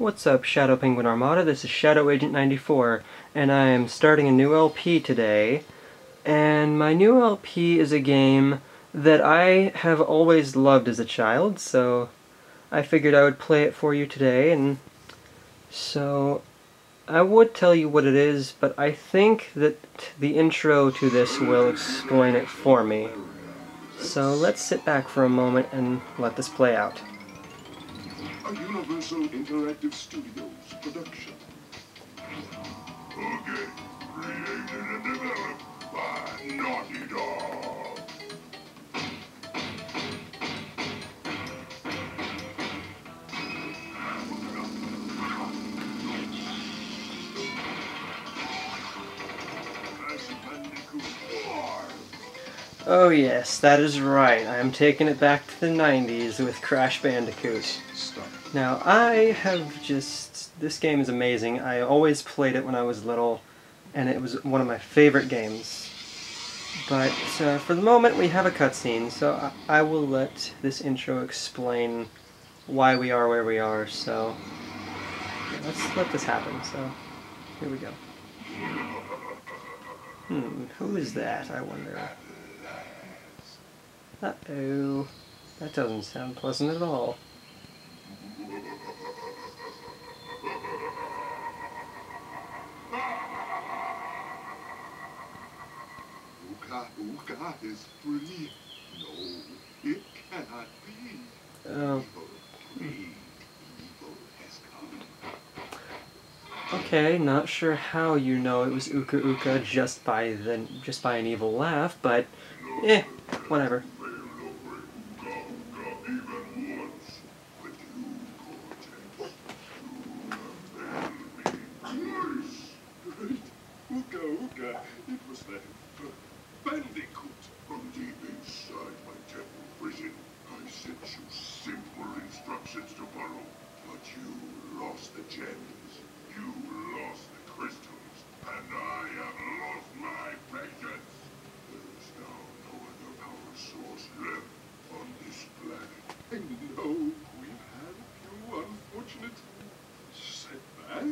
What's up, Shadow Penguin Armada? This is Shadow Agent 94, and I am starting a new LP today. And my new LP is a game that I have always loved as a child, so I figured I would play it for you today. And so I would tell you what it is, but I think that the intro to this will explain it for me. So let's sit back for a moment and let this play out. A Universal Interactive Studios production. Okay, created and developed by Naughty Dog. Crash Bandicoot 4. Oh yes, that is right. I am taking it back to the 90s with Crash Bandicoot. Now, this game is amazing. I always played it when I was little, and it was one of my favorite games. But for the moment, we have a cutscene, so I will let this intro explain why we are where we are, so let's let this happen. So, here we go. Who is that, I wonder? Uh-oh. That doesn't sound pleasant at all. Uka is free. No, it cannot be. Oh. Evil has come. Okay, not sure how you know it was Uka Uka just by an evil laugh, but whatever. Uka, it was that Bandicoot from deep inside my temple prison. I sent you simple instructions to follow, but you lost the gems, you lost the crystals, and I have lost my patience. There is now no other power source left on this planet. I know we've had a few unfortunate setbacks and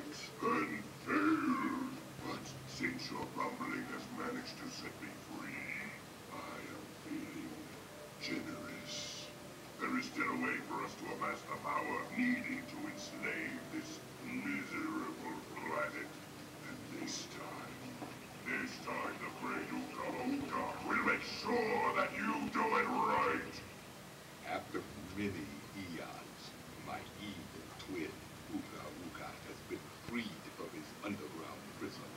failed, but since your rumbling has managed to set me free, I am feeling generous. There is still a way for us to amass the power needed to enslave this miserable planet. And this time the great Coco Coco will make sure that you do it right. After many eons, my evil twin, Uka, has been freed from his underground prison.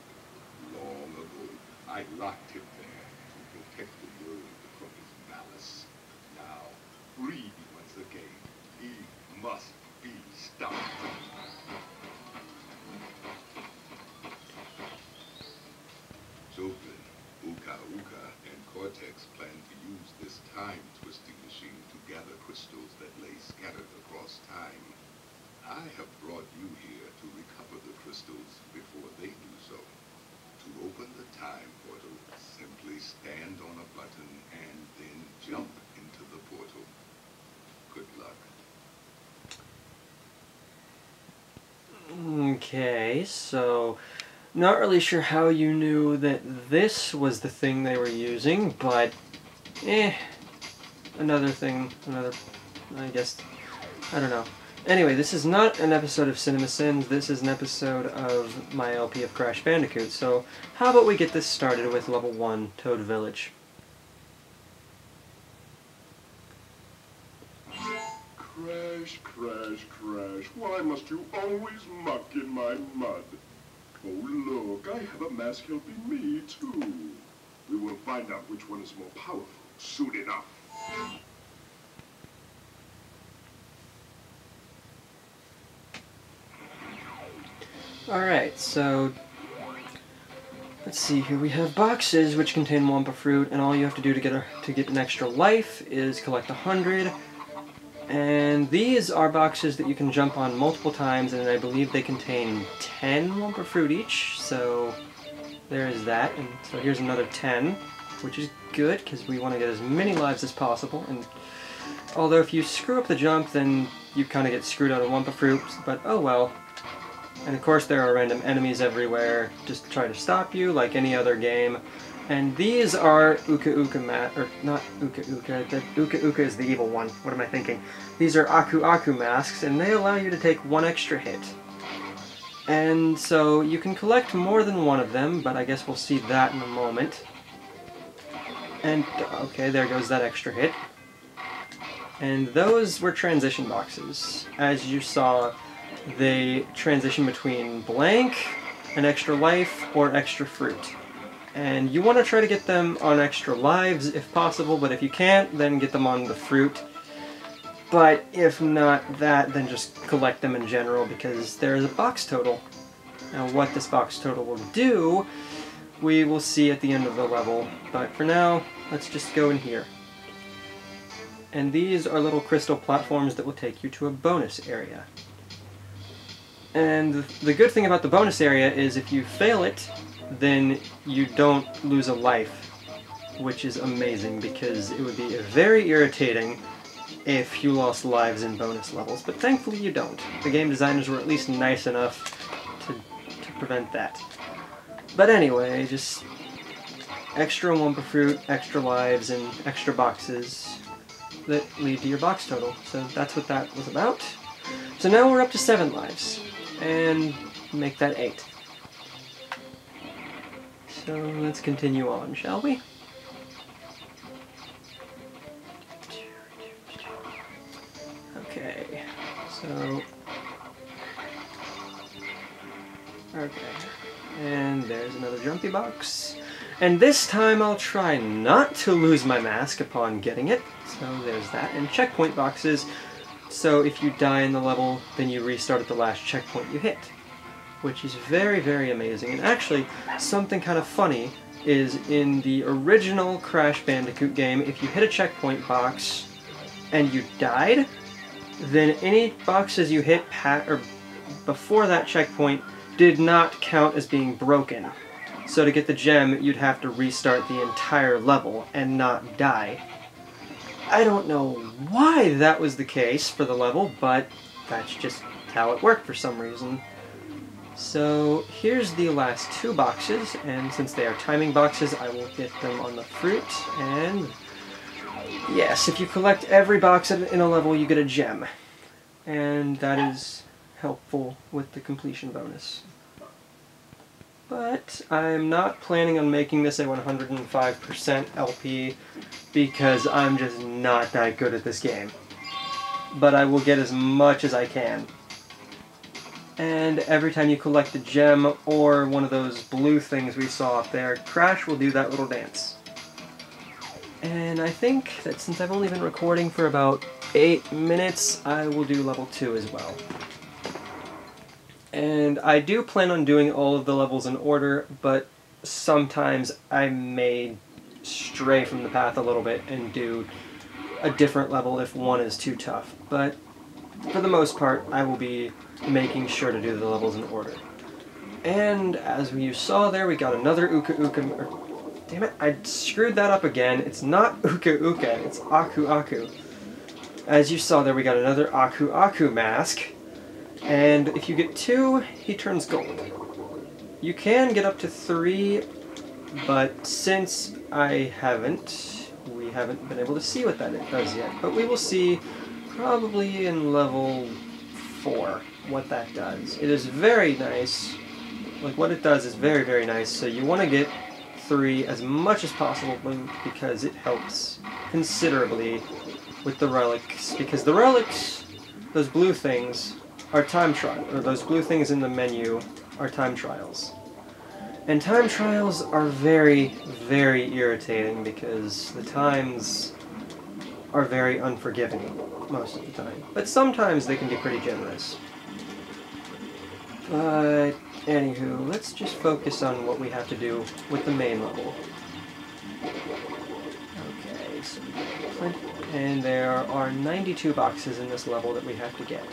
Long ago, I locked him there to protect the world from his malice. Now, freed once again, he must be stopped. So then, Uka and Cortex plan to use this time-twisting machine to gather crystals that lay scattered across time. I have brought you here to recover the crystals before they do so. To open the time portal, simply stand on a button and then jump into the portal. Good luck. Okay, so not really sure how you knew that this was the thing they were using, but I guess, I don't know. Anyway, this is not an episode of Cinema Sins, this is an episode of my LP of Crash Bandicoot, so how about we get this started with level 1, Toad Village. Crash, crash, crash. Why must you always muck in my mud? Oh, look, I have a mask helping me, too. We will find out which one is more powerful soon enough. Alright, so let's see here. We have boxes which contain Wumpa fruit, and all you have to do to get an extra life is collect 100. And these are boxes that you can jump on multiple times, and I believe they contain 10 Wumpa fruit each, so there is that. And so here's another 10, which is good, because we want to get as many lives as possible. And although if you screw up the jump, then you kind of get screwed out of Wumpa Fruit, but oh well. And of course there are random enemies everywhere just to try to stop you, like any other game. And these are Uka Uka or not Uka Uka, Uka Uka is the evil one, what am I thinking? These are Aku Aku masks, and they allow you to take one extra hit. And so you can collect more than one of them, but I guess we'll see that in a moment. And, okay, there goes that extra hit. And those were transition boxes. As you saw, they transition between blank, an extra life, or extra fruit. And you want to try to get them on extra lives if possible, but if you can't, then get them on the fruit. But if not that, then just collect them in general, because there is a box total. Now what this box total will do, we will see at the end of the level. But for now, let's just go in here. And these are little crystal platforms that will take you to a bonus area. And the good thing about the bonus area is if you fail it, then you don't lose a life, which is amazing, because it would be very irritating if you lost lives in bonus levels, but thankfully you don't. The game designers were at least nice enough to prevent that. But anyway, just extra Wumpa Fruit, extra lives, and extra boxes that lead to your box total. So that's what that was about. So now we're up to 7 lives, and make that 8. So let's continue on, shall we? Okay, so... okay, and there's another jumpy box. And this time I'll try not to lose my mask upon getting it. So there's that. And checkpoint boxes, so if you die in the level, then you restart at the last checkpoint you hit. Which is very, very amazing. And actually, something kind of funny is in the original Crash Bandicoot game, if you hit a checkpoint box and you died, then any boxes you hit before that checkpoint did not count as being broken. So to get the gem, you'd have to restart the entire level and not die. I don't know why that was the case for the level, but that's just how it worked for some reason. So here's the last 2 boxes, and since they are timing boxes, I will get them on the fruit, and yes, if you collect every box in a level, you get a gem. And that is helpful with the completion bonus. But I'm not planning on making this a 105% LP, because I'm just not that good at this game. But I will get as much as I can. And every time you collect a gem or one of those blue things we saw up there, Crash will do that little dance. And I think that since I've only been recording for about 8 minutes, I will do level 2 as well. And I do plan on doing all of the levels in order, but sometimes I may stray from the path a little bit and do a different level if one is too tough. But for the most part, I will be making sure to do the levels in order. And as you saw there, we got another Uka Uka... damn it, I screwed that up again. It's not Uka Uka, it's Aku Aku. As you saw there, we got another Aku Aku mask. And if you get 2, he turns gold. You can get up to 3, but since we haven't been able to see what that does yet. But we will see probably in level 4 what that does. It is very nice. Like, what it does is very, very nice. So you want to get 3 as much as possible because it helps considerably with the relics. Because the relics, those blue things, are time trials, or those blue things in the menu are time trials. And time trials are very, very irritating because the times are very unforgiving most of the time. But sometimes they can be pretty generous. But anywho, let's just focus on what we have to do with the main level. Okay, so and there are 92 boxes in this level that we have to get.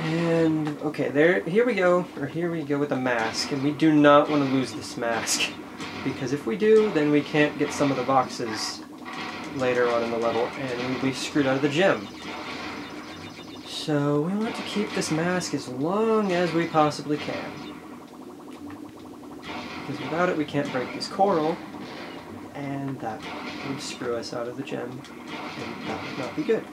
And okay, here we go with the mask, and we do not want to lose this mask, because if we do, then we can't get some of the boxes later on in the level, and we'll be screwed out of the gem. So we want to keep this mask as long as we possibly can. Because without it we can't break this coral, and that would screw us out of the gem, and that would not be good.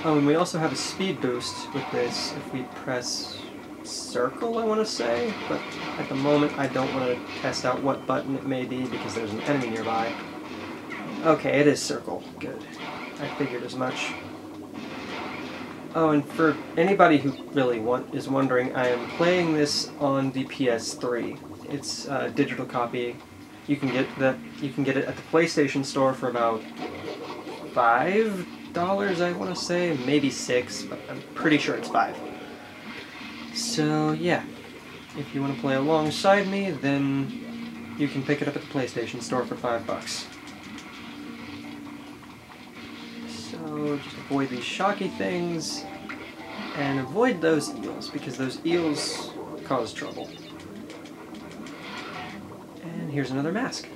Oh, and we also have a speed boost with this if we press circle, I want to say, but at the moment I don't want to test out what button it may be because there's an enemy nearby. Okay, it is circle. Good. I figured as much. Oh, and for anybody who really is wondering, I am playing this on the PS3. It's a digital copy. You can get it at the PlayStation Store for about $5, I want to say, maybe $6, but I'm pretty sure it's $5. So yeah, if you want to play alongside me, then you can pick it up at the PlayStation Store for $5. So just avoid these shocky things, and avoid those eels, because those eels cause trouble. And here's another mask.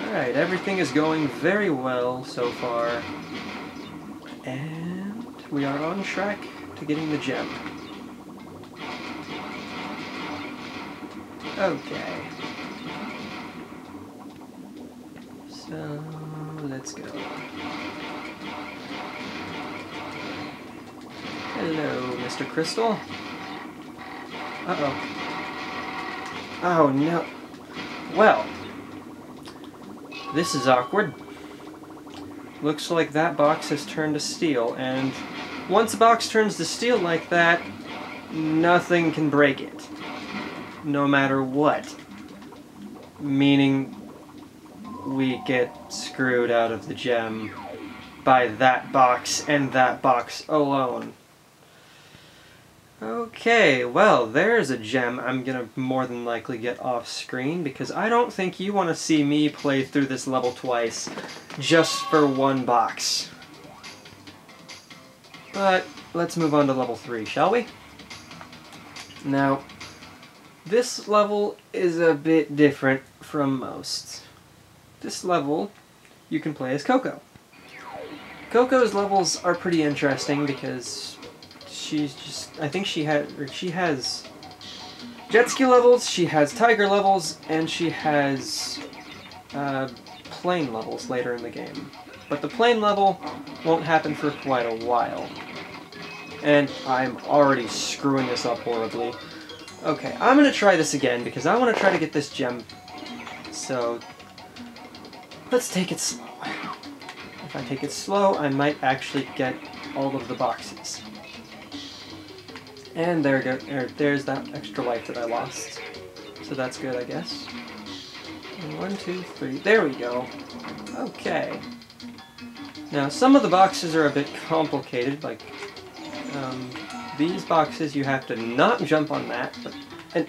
Alright, everything is going very well so far, and we are on track to getting the gem. Okay. So, let's go. Hello, Mr. Crystal. Uh-oh. Oh, no. Well, this is awkward. Looks like that box has turned to steel, and once a box turns to steel like that, nothing can break it. No matter what. Meaning, we get screwed out of the gem by that box and that box alone. Okay, well, there's a gem I'm gonna more than likely get off screen, because I don't think you want to see me play through this level twice just for one box. But let's move on to level 3, shall we? Now, this level is a bit different from most. This level, you can play as Coco. Coco's levels are pretty interesting because she's just, I think she has jet ski levels, she has tiger levels, and she has plane levels later in the game. But the plane level won't happen for quite a while. And I'm already screwing this up horribly. Okay, I'm gonna try this again because I want to try to get this gem. So, let's take it slow. If I take it slow, I might actually get all of the boxes. And there's that extra life that I lost. So that's good, I guess. 1, 2, 3. There we go. Okay. Now, some of the boxes are a bit complicated, like these boxes you have to not jump on that, and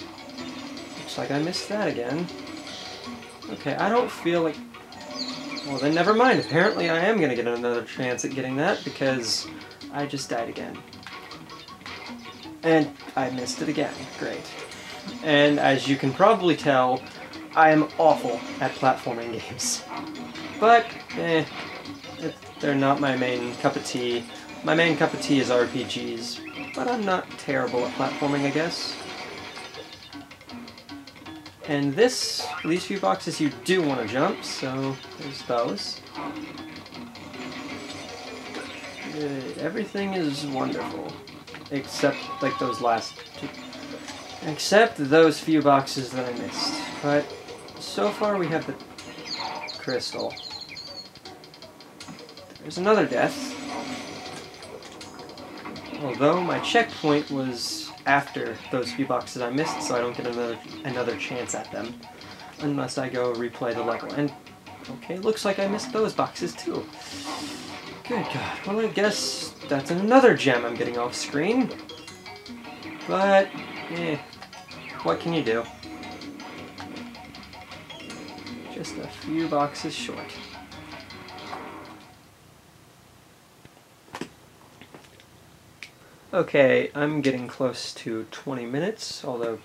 looks like I missed that again. Okay, I don't feel like... Well then never mind, apparently I am gonna get another chance at getting that because I just died again. And I missed it again. Great. And as you can probably tell, I am awful at platforming games. But, they're not my main cup of tea. My main cup of tea is RPGs, but I'm not terrible at platforming, I guess. And these few boxes you do want to jump, so there's those. Good. Everything is wonderful. Except, like, those last two. Except those few boxes that I missed. But, so far we have the crystal. There's another death. Although my checkpoint was after those few boxes I missed, so I don't get another chance at them. Unless I go replay the level. And, okay, looks like I missed those boxes too. Good God. Well, I guess that's another gem I'm getting off screen. But, what can you do? Just a few boxes short. Okay, I'm getting close to 20 minutes, although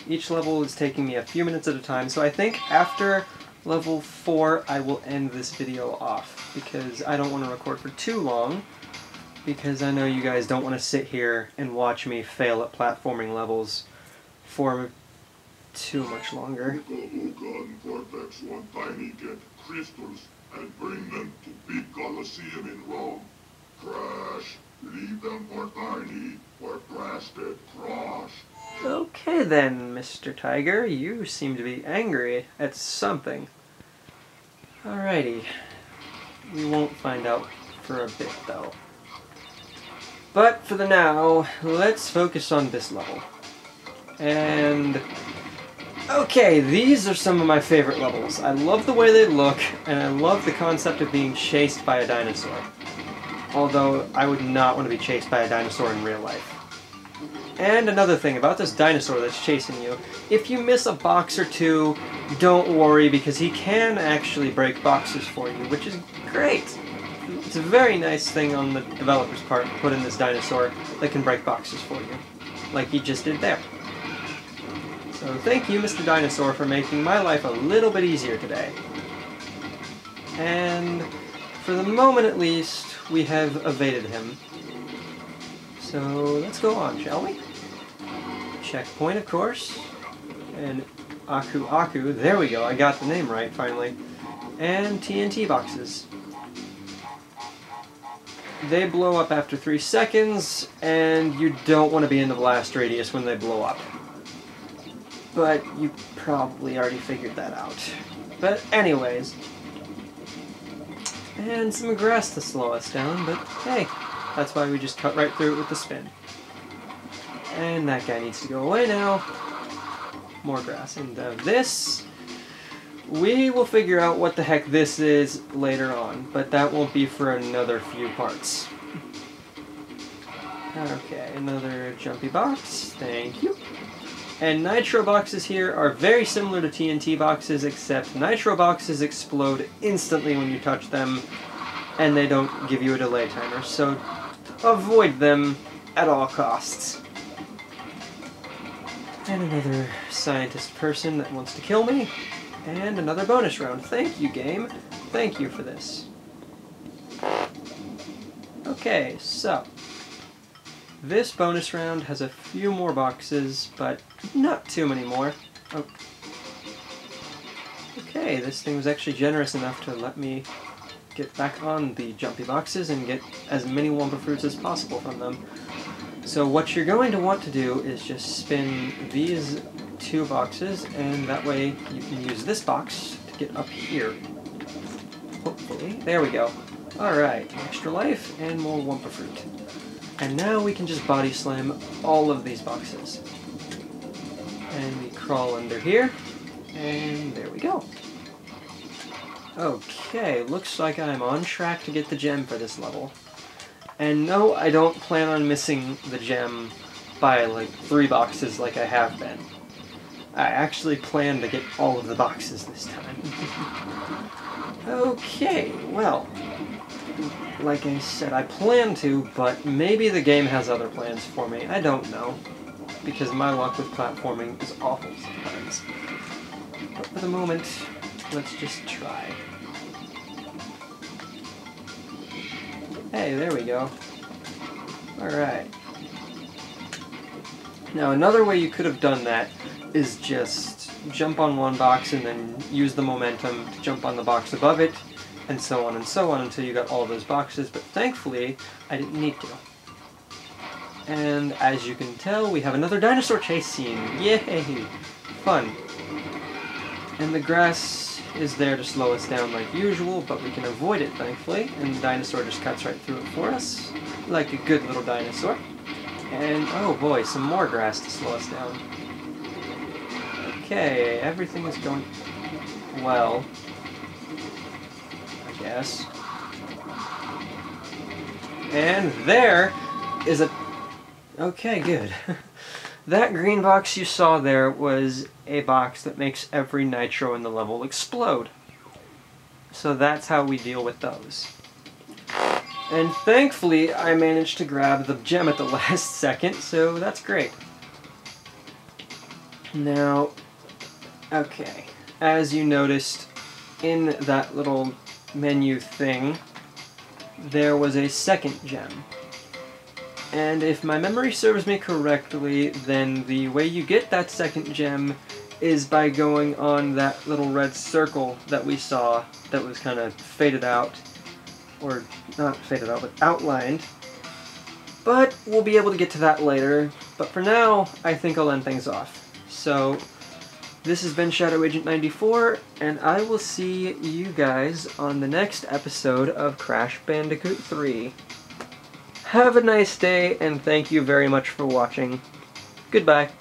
each level is taking me a few minutes at a time, so I think after level 4, I will end this video off, because I don't want to record for too long, because I know you guys don't want to sit here and watch me fail at platforming levels for too much longer. Coco and Cortex want Tiny get crystals and bring them to big Colosseum in Rome. Crash, leave them for Tiny or blasted Crash. Okay then, Mr. Tiger, you seem to be angry at something. Alrighty. We won't find out for a bit though. But for the now, let's focus on this level. And okay, these are some of my favorite levels. I love the way they look, and I love the concept of being chased by a dinosaur. Although, I would not want to be chased by a dinosaur in real life. And another thing about this dinosaur that's chasing you, if you miss a box or two, don't worry, because he can actually break boxes for you, which is great. It's a very nice thing on the developer's part to put in this dinosaur that can break boxes for you, like he just did there. So thank you, Mr. Dinosaur, for making my life a little bit easier today. And for the moment at least, we have evaded him. So let's go on, shall we? Checkpoint, of course. And Aku Aku, there we go, I got the name right finally. And TNT boxes. They blow up after 3 seconds, and you don't want to be in the blast radius when they blow up. But you probably already figured that out. But anyways. And some grass to slow us down, but hey, that's why we just cut right through it with the spin. And that guy needs to go away now. More grass. And this, we will figure out what the heck this is later on, but that won't be for another few parts. Okay, another jumpy box. Thank you. And nitro boxes here are very similar to TNT boxes, except nitro boxes explode instantly when you touch them, and they don't give you a delay timer, so avoid them at all costs. And another scientist person that wants to kill me, and another bonus round. Thank you, game. Thank you for this. Okay, so this bonus round has a few more boxes, but not too many more. Oh. Okay, this thing was actually generous enough to let me get back on the jumpy boxes and get as many Wumpa Fruits as possible from them. So what you're going to want to do is just spin these 2 boxes, and that way you can use this box to get up here. Hopefully. There we go. Alright, extra life and more Wumpa Fruit. And now we can just body slam all of these boxes. And we crawl under here, and there we go. Okay, looks like I'm on track to get the gem for this level. And no, I don't plan on missing the gem by like 3 boxes like I have been. I actually plan to get all of the boxes this time. Okay, well, like I said, I plan to, but maybe the game has other plans for me. I don't know, because my luck with platforming is awful sometimes. But for the moment, let's just try. Hey, there we go. Alright. Now another way you could have done that is just jump on one box and then use the momentum to jump on the box above it, and so on until you got all those boxes, but thankfully I didn't need to. And as you can tell, we have another dinosaur chase scene. Yay! Fun. And the grass is there to slow us down like usual, but we can avoid it thankfully, and the dinosaur just cuts right through it for us, like a good little dinosaur. And oh boy, some more grass to slow us down. Okay, everything is going well, I guess. And there is a... Okay, good. That green box you saw there was a box that makes every nitro in the level explode. So that's how we deal with those. And thankfully, I managed to grab the gem at the last second, so that's great. Now, okay, as you noticed, in that little menu thing, there was a second gem. And if my memory serves me correctly, then the way you get that second gem is by going on that little red circle that we saw that was kind of faded out. Or not faded out, but outlined. But we'll be able to get to that later. But for now, I think I'll end things off. So, this has been Shadow Agent 94, and I will see you guys on the next episode of Crash Bandicoot 3. Have a nice day, and thank you very much for watching. Goodbye.